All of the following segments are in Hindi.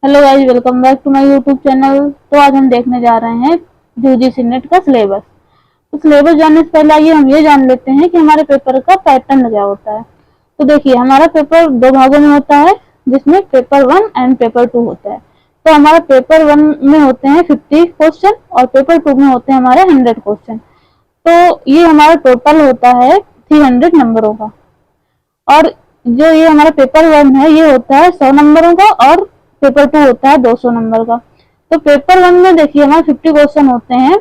Hello guys, welcome back to my YouTube channel. तो आज हम देखने जा रहे हैं यूजीसी नेट का सिलेबस। तो सिलेबस जानने से पहले आइए हम ये जान लेते हैं कि हमारे पेपर का पैटर्न क्या होता है। तो देखिए, हमारा पेपर दो भागों में होता है, जिसमें पेपर 1 एंड पेपर 2 होता है। तो हमारा पेपर 1 में होते हैं 50 क्वेश्चन और पेपर 2 में होते हैं हमारे 100 क्वेश्चन। तो ये हमारा टोटल होता है 300 नंबरों का। और जो ये हमारा पेपर 1 है ये होता है 100 नंबरों का और पेपर 2 होता है 200 नंबर का। तो पेपर 1 में देखिए हमारे 50 क्वेश्चन होते हैं,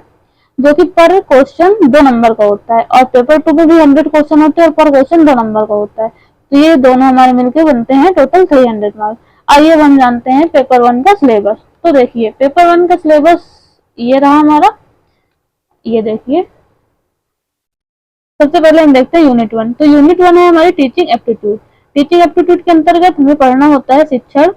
जो कि पर क्वेश्चन 2 नंबर का होता है, और पेपर 2 में भी 100 क्वेश्चन होते हैं और पर क्वेश्चन 2 नंबर का होता है। तो ये दोनों हमारे मिलकर बनते हैं टोटल 300 मार्क्स। आइए अब हम जानते हैं पेपर 1 का सिलेबस। तो देखिए, पेपर 1 का सिलेबस ये रहा हमारा। ये देखिए, सबसे पहले हम देखते हैं यूनिट 1। तो यूनिट 1 है हमारी टीचिंग एप्टीट्यूड। टीचिंग एप्टीट्यूड के अंतर्गत हमें पढ़ना होता है शिक्षण,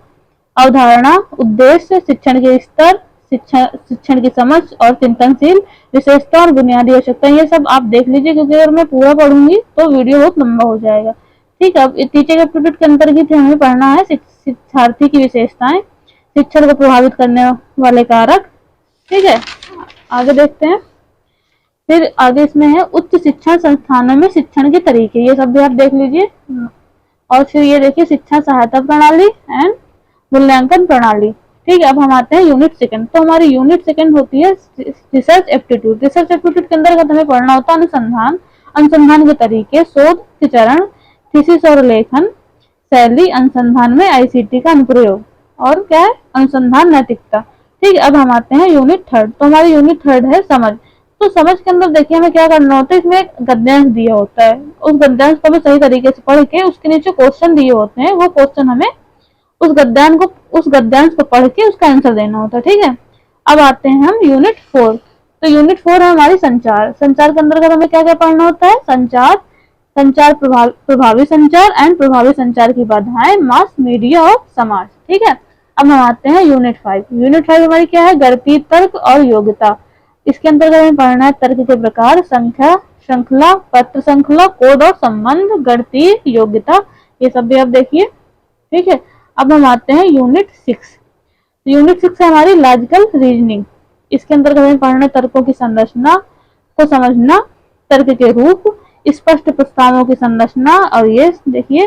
अवधारणा, उद्देश्य, शिक्षण के स्तर, शिक्षण की समझ और चिंतनशील विशेषता और बुनियादी आवश्यकता। ये सब आप देख लीजिए, क्योंकि अगर मैं पूरा पढ़ूंगी तो वीडियो बहुत लंबा हो जाएगा। ठीक है, अब टीचिंग एप्टीट्यूड के अंतर्गत हमें पढ़ना है शिक्षार्थी की विशेषताएं, शिक्षण को प्रभावित करने वाले कारक। ठीक है, आगे देखते हैं। फिर आगे इसमें है उच्च शिक्षण संस्थानों में शिक्षण के तरीके, ये सब भी आप देख लीजिए। और फिर ये देखिए शिक्षा सहायता प्रणाली एंड मूल्यांकन प्रणाली। ठीक है, अब हम आते हैं यूनिट सेकंड। तो हमारी यूनिट सेकंड होती है रिसर्च एप्टीट्यूड। रिसर्च एप्टीट्यूड के अंतर्गत हमें पढ़ना होता है अनुसंधान, अनुसंधान के तरीके, शोध के चरण, थीसिस और लेखन शैली, अनुसंधान में आईसीटी का अनुप्रयोग, और क्या है, अनुसंधान नैतिकता। ठीक है, अब हम आते हैं यूनिट थर्ड। तो हमारी यूनिट थर्ड है समझ। तो समझ के अंदर देखिए हमें क्या करना होता है, इसमें एक गद्यांश दिया होता है, उस गद्यांश को हमें सही तरीके से पढ़ के उसके नीचे क्वेश्चन दिए होते हैं, वो क्वेश्चन हमें उस गद्यांश को पढ़ के उसका आंसर देना होता है। ठीक है, अब आते हैं हम यूनिट 4। तो यूनिट 4 है हमारी संचार। संचार के अंतर्गत हमें क्या क्या पढ़ना होता है, संचार, प्रभावी संचार एंड प्रभावी संचार की बाधाएं, मास मीडिया और समाज। ठीक है, अब हम आते हैं यूनिट 5। यूनिट 5 हमारी क्या है, गणितीय तर्क और योग्यता। इसके अंतर्गत हमें पढ़ना है तर्क के प्रकार, संख्या श्रृंखला, पत्र श्रृंखला, कोड और संबंध, गणितीय योग्यता, ये सब भी आप देखिए। ठीक है, अब हम आते हैं यूनिट 6। यूनिट 6 है हमारी लॉजिकल रीजनिंग। इसके अंतर्गत हमें पढ़ना है तर्कों की संरचना को समझना, तर्क के रूप, स्पष्ट प्रस्तावों की संरचना, और ये देखिए।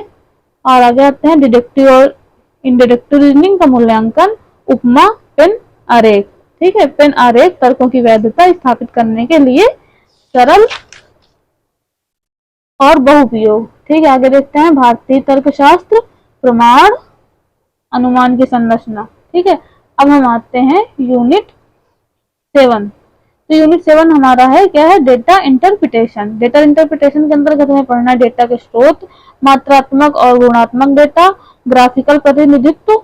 और आगे आते हैं डिडक्टिव और इंडिडक्टिव रीजनिंग का मूल्यांकन, उपमा, पेन आरेख। ठीक है, पेन आरेख तर्कों की वैधता स्थापित करने के लिए सरल और बहुपयोग। ठीक है, आगे देखते हैं भारतीय तर्कशास्त्र, प्रमाण, अनुमान की संरचना। ठीक है, अब हम आते हैं यूनिट 7। तो यूनिट 7 हमारा है क्या है, डेटा इंटरप्रिटेशन। डेटा इंटरप्रिटेशन के अंतर्गत हमें पढ़ना है डेटा के स्रोत, मात्रात्मक और गुणात्मक डेटा, ग्राफिकल प्रतिनिधित्व,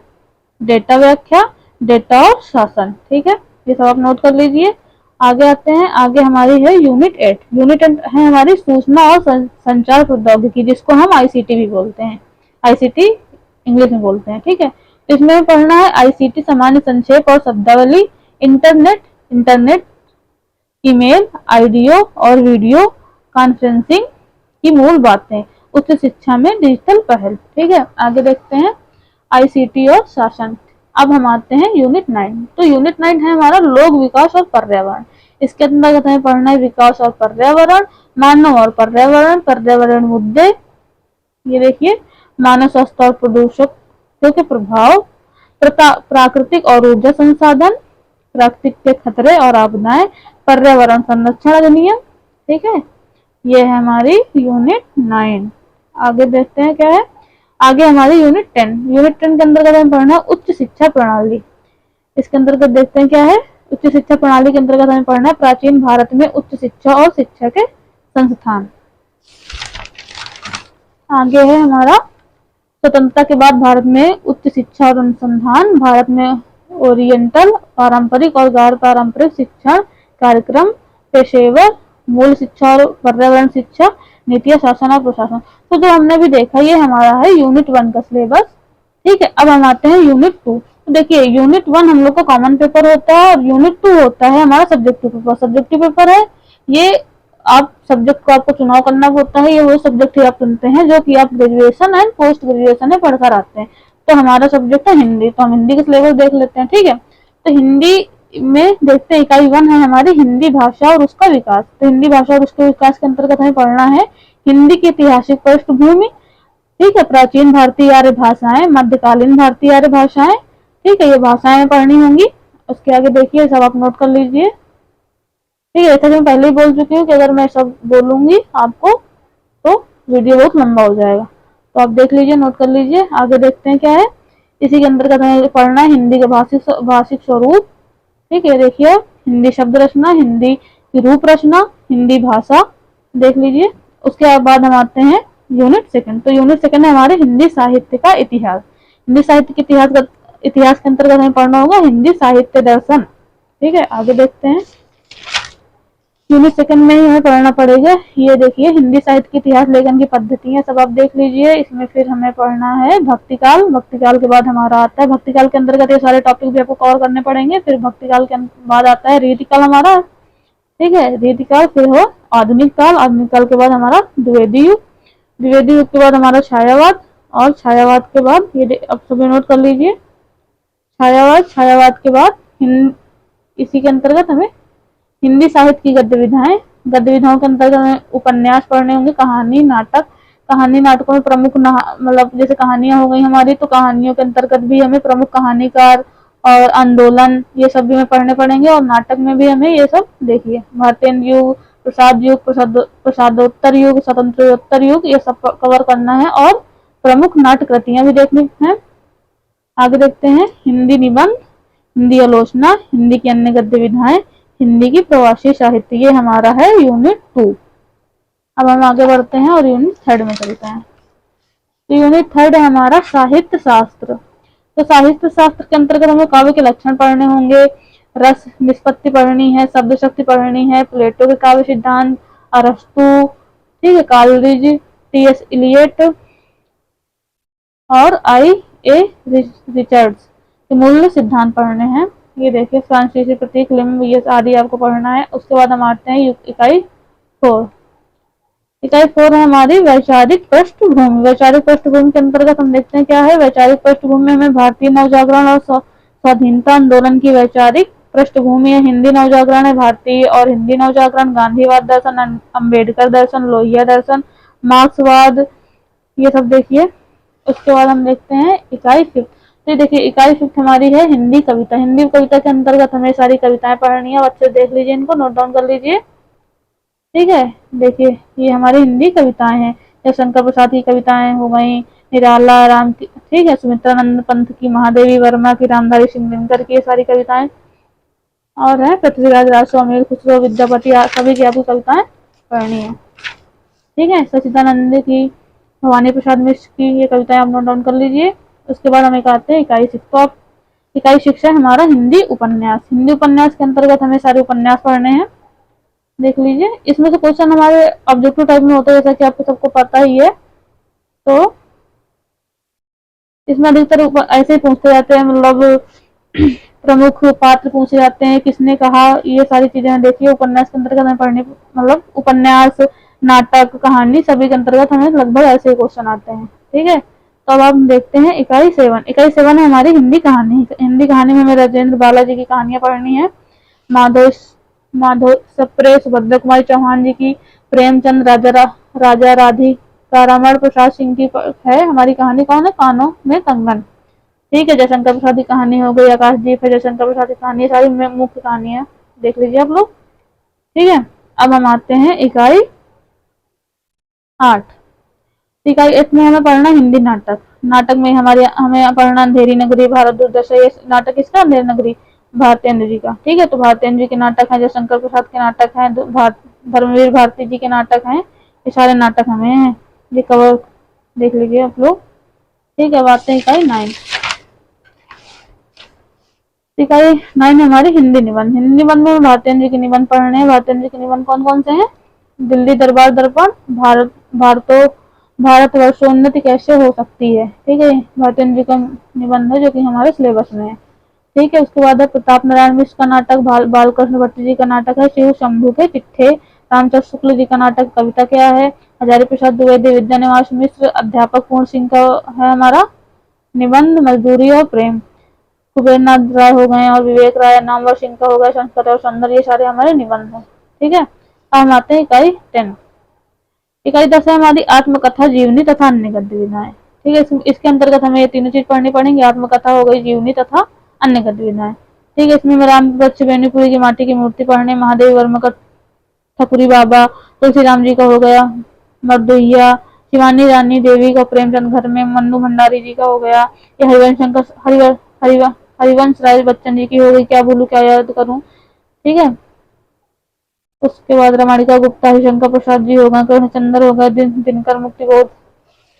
डेटा व्याख्या, डेटा और शासन। ठीक है, ये सब आप नोट कर लीजिए। आगे आते हैं, आगे हमारी है यूनिट 8। यूनिट 8 है हमारी सूचना और संचार प्रौद्योगिकी, जिसको हम आईसीटी भी बोलते हैं, आईसीटी इंग्लिश में बोलते हैं। ठीक है, इसमें पढ़ना है आईसीटी सामान्य संक्षेप और शब्दावली, इंटरनेट, ईमेल, ऑडियो और वीडियो कॉन्फ्रेंसिंग की मूल बातें, उच्च शिक्षा में डिजिटल पहल। ठीक है, आगे देखते हैं आईसीटी और शासन। अब हम आते हैं यूनिट 9। तो यूनिट 9 है हमारा लोक विकास और पर्यावरण। इसके अंतर्गत हमें पढ़ना है विकास और पर्यावरण, मानव और पर्यावरण, पर्यावरण मुद्दे, ये देखिए, मानव स्वास्थ्य और प्रदूषकों के प्रभाव, प्राकृतिक और ऊर्जा संसाधन, प्राकृतिक के खतरे और आपदाएं, पर्यावरण संरक्षण अधिनियम। ठीक है, ये है हमारी यूनिट 9। आगे देखते हैं क्या है, आगे हमारी यूनिट 10। यूनिट 10 के अंतर्गत हमें पढ़ना उच्च शिक्षा प्रणाली। इसके अंतर्गत देखते हैं क्या है, उच्च शिक्षा प्रणाली के अंतर्गत हमें पढ़ना है प्राचीन भारत में उच्च शिक्षा और शिक्षा के संस्थान। आगे है हमारा स्वतंत्रता के बाद भारत में उच्च शिक्षा और अनुसंधान, भारत में ओरिएंटल, पारंपरिक और गैर पारंपरिक शिक्षण कार्यक्रम, पेशेवर, मूल शिक्षा और पर्यावरण शिक्षा, नीतियां, शासन और प्रशासन। तो जो हमने भी देखा ये हमारा है यूनिट 1 का सिलेबस। ठीक है, अब हम आते हैं यूनिट 2। तो देखिए, यूनिट 1 हम लोग का कॉमन पेपर होता है और यूनिट 2 होता है हमारा सब्जेक्टिव पेपर। सब्जेक्टिव पेपर है ये, आप सब्जेक्ट को आपको चुनाव करना होता है, ये वो सब्जेक्ट ही आप चुनते हैं जो कि आप ग्रेजुएशन एंड पोस्ट ग्रेजुएशन में पढ़कर आते हैं। तो हमारा सब्जेक्ट है हिंदी, तो हम हिंदी का सिलेबस देख लेते हैं। ठीक है, तो हिंदी में देखते हैं इकाई 1 है हमारी हिंदी भाषा और उसका विकास। तो हिंदी भाषा और उसके विकास के अंतर्गत हमें पढ़ना है हिंदी की ऐतिहासिक पृष्ठभूमि, ठीक है, प्राचीन भारतीय आर्य भाषाएं, मध्यकालीन भारतीय आर्य भाषाएं, ठीक है, ये भाषाएं पढ़नी होंगी। उसके आगे देखिए, सब आप नोट कर लीजिए। ठीक है, जैसा कि मैं पहले ही बोल चुकी हूँ कि अगर मैं सब बोलूंगी आपको तो वीडियो बहुत लंबा हो जाएगा, तो आप देख लीजिए, नोट कर लीजिए। आगे देखते हैं क्या है। इसी के अंतर्गत हमें पढ़ना है हिंदी का भाषिक स्वरूप। ठीक है, देखिए, हिंदी शब्द रचना, हिंदी की रूप रचना, हिंदी भाषा, देख लीजिए। उसके बाद हम आते हैं यूनिट सेकंड। तो यूनिट सेकंड है हमारे हिंदी साहित्य का इतिहास। हिंदी साहित्य के इतिहास के अंतर्गत हमें पढ़ना होगा हिंदी साहित्य दर्शन। ठीक है, आगे देखते हैं। यूनिट सेकंड में ही हमें पढ़ना पड़ेगा, ये देखिए, हिंदी साहित्य के इतिहास लेखन की पद्धतियां, सब आप देख लीजिए। इसमें फिर हमें पढ़ना है भक्तिकाल। भक्तिकाल के बाद हमारा आता है, भक्तिकाल के अंतर्गत ये सारे टॉपिक भी आपको कवर करने पड़ेंगे। फिर भक्तिकाल के बाद आता है रीतिकाल हमारा। ठीक है, रीतिकाल, फिर हो आधुनिक काल। आधुनिक काल के बाद हमारा द्विवेदी युग। द्विवेदी युग के बाद हमारा छायावाद, और छायावाद के बाद ये अब सभी नोट कर लीजिए, छायावाद। छायावाद के बाद इसी के अंतर्गत हमें हिंदी साहित्य की गद्य विधाएं। गद्य विधाओं के अंतर्गत हमें उपन्यास पढ़ने होंगे, कहानी, नाटक। कहानी नाटकों में प्रमुख मतलब जैसे कहानियां हो गई हमारी, तो कहानियों के अंतर्गत भी हमें प्रमुख कहानीकार और आंदोलन, ये सब भी हमें पढ़ने पड़ेंगे। और नाटक में भी हमें ये सब, देखिए, भारतीय युग, प्रसाद युग, प्रसादोत्तर युग, स्वतंत्रोत्तर युग, ये सब कवर करना है। और प्रमुख नाट्य कृतियां भी देखनी है। आगे देखते हैं हिंदी निबंध, हिंदी आलोचना, हिंदी की अन्य गद्य विधाएं, हिंदी की प्रवासी साहित्य, ये हमारा है यूनिट 2। अब हम आगे बढ़ते हैं और यूनिट 3 में चलते हैं। तो यूनिट 3 है हमारा साहित्य शास्त्र। तो साहित्य शास्त्र के अंतर्गत हमें काव्य के लक्षण पढ़ने होंगे, रस निष्पत्ति पढ़नी है, शब्द शक्ति पढ़नी है, प्लेटो के काव्य सिद्धांत, अरस्तु, ठीक है, कालरिज, टी.एस. इलियट और आई.ए. रिचर्ड्स के मूल सिद्धांत पढ़ने हैं। ये देखिए, फ्रांसीसी प्रतीक, लिम्ब, ये आदि आपको पढ़ना है। उसके बाद हम आते हैं इकाई 4। इकाई 4 है हमारी वैचारिक पृष्ठभूमि। वैचारिक पृष्ठभूमि के अंतर्गत हम देखते हैं क्या है। वैचारिक पृष्ठभूमि में हमें भारतीय नवजागरण और स्वाधीनता आंदोलन की वैचारिक पृष्ठभूमि है। हिंदी नवजागरण है भारतीय और हिंदी नवजागरण, गांधीवाद दर्शन, अम्बेडकर दर्शन, लोहिया दर्शन, मार्क्सवाद, ये सब देखिए। उसके बाद हम देखते हैं इकाई 5। तो देखिए, इकाई 5 हमारी है हिंदी कविता। हिंदी कविता के अंतर्गत हमें सारी कविताएं पढ़नी है। अच्छे देख लीजिए, इनको नोट डाउन कर लीजिए। ठीक है, देखिए, ये हमारी हिंदी कविताएं हैं। जैसे शंकर प्रसाद की कविताएं हो गई, निराला राम की, ठीक है, सुमित्रानंद पंत की, महादेवी वर्मा की, रामधारी सिंह दिनकर की, ये सारी कविताएं। और है पृथ्वीराज राजस्वामी, खुसरो विद्यापति, सभी की आपको कविताएं पढ़नी है। ठीक है, सचिदानंद की, भवानी प्रसाद मिश्र की, ये कविताएं आप नोट डाउन कर लीजिए। उसके बाद हमें आते हैं इकाई 6। तो आप इकाई 6 है हमारा हिंदी उपन्यास। हिंदी उपन्यास के अंतर्गत हमें सारे उपन्यास पढ़ने हैं, देख लीजिए। इसमें से क्वेश्चन हमारे ऑब्जेक्टिव टाइप में होता है, जैसा कि आपको सबको पता ही है। तो इसमें अधिकतर ऐसे ही पूछते जाते हैं, मतलब प्रमुख पात्र पूछे जाते हैं, किसने कहा, ये सारी चीजें देखिए। उपन्यास के अंतर्गत हमें पढ़ने, मतलब उपन्यास, नाटक, कहानी, सभी के अंतर्गत हमें लगभग ऐसे ही क्वेश्चन आते हैं। ठीक है, तो अब हम देखते हैं इकाई 7। इकाई 7 है हमारी हिंदी कहानी। हिंदी कहानी में हमें राजेंद्र बालाजी की कहानियां पढ़नी है। माधव सप्रे, सुभद्रा कुमारी चौहान जी की, प्रेमचंद, राजा राधिका रमण प्रसाद सिंह की है हमारी कहानी। कौन है? कानों में कंगन। ठीक है, जयशंकर प्रसाद की कहानी हो गई, आकाशदीप है जयशंकर प्रसाद की कहानी, सारी मुख्य कहानियां देख लीजिए आप लोग। ठीक है, अब हम आते हैं इकाई 8। इकाई 8 में हमें पढ़ना हिंदी नाटक। नाटक में हमें पढ़ना अंधेरी नगरी, भारत दुर्दशा, ये नाटक किसका? अंधेरी नगरी, भारतेंद्र जी का। ठीक है, तो भारतेंद्र जी के नाटक है, जयशंकर प्रसाद के नाटक है, धर्मवीर भारती जी के नाटक हैं। ये सारे नाटक हमें ये कवर देख लीजिए आप लोग। ठीक है, अब आते हैं इकाई 9। इकाई 9 हमारी हिंदी निबंध। हिंदी निबंध में भारतेंद्र जी के निबंध पढ़ने हैं। भारतेंद्र जी के निबंध कौन कौन से हैं? दिल्ली दरबार दर्पण, भारतवर्षोन्नति कैसे हो सकती है। ठीक है, भारतेंद्र जी का निबंध है जो कि हमारे सिलेबस में है। ठीक है, उसके बाद है प्रताप नारायण मिश्र का नाटक, बालकृष्ण भट्ट जी का नाटक है शिव शंभू के चिट्ठे, रामचंद्र शुक्ल जी का नाटक कविता क्या है, हजारी प्रसाद द्विवेदी, विद्यानिवास मिश्र, अध्यापक पूर्ण सिंह का है हमारा निबंध, मजदूरी और प्रेम। कुबेरनाथ राय हो गए और विवेक राय, नामवर सिंह का हो गया, संस्कृत और सौंदर्य, ये सारे हमारे निबंध हैं। ठीक है, अब हम आते हैं इकाई 10। इकाई 10 है हमारी आत्मकथा, जीवनी तथा अन्य गद्य विधाएं। ठीक है, इसके अंतर्गत हमें ये तीनों चीज पढ़नी पड़ेंगी, आत्मकथा हो गई, जीवनी तथा अन्य गद्य विधाएं। ठीक है, इसमें राम वृक्ष, बेनीपुरी की माटी की मूर्ति पढ़ने, महादेव वर्मा का ठकुरी बाबा, तुलसीराम जी का हो गया मरदुइया, शिवानी रानी देवी का प्रेमचंद घर में, मन्नू भंडारी जी का हो गया, ये हरिवंश शंकर हरिवंश राय बच्चन जी की हो गई, क्या बोलूं क्या याद करूं। ठीक है, उसके बाद रमाणिका गुप्ता, हरिशंकर प्रसाद जी हो गए, कृष्णचंद्र हो गए, दिनकर मुक्ति बोध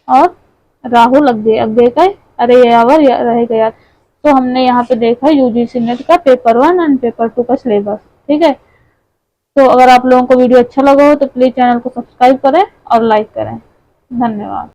और राहुल अज्ञे का अरे यावर रह गया। तो हमने यहाँ पे देखा यूजीसी नेट का पेपर 1 एंड पेपर 2 का सिलेबस। ठीक है, तो अगर आप लोगों को वीडियो अच्छा लगा हो तो प्लीज चैनल को सब्सक्राइब करें और लाइक करें। धन्यवाद।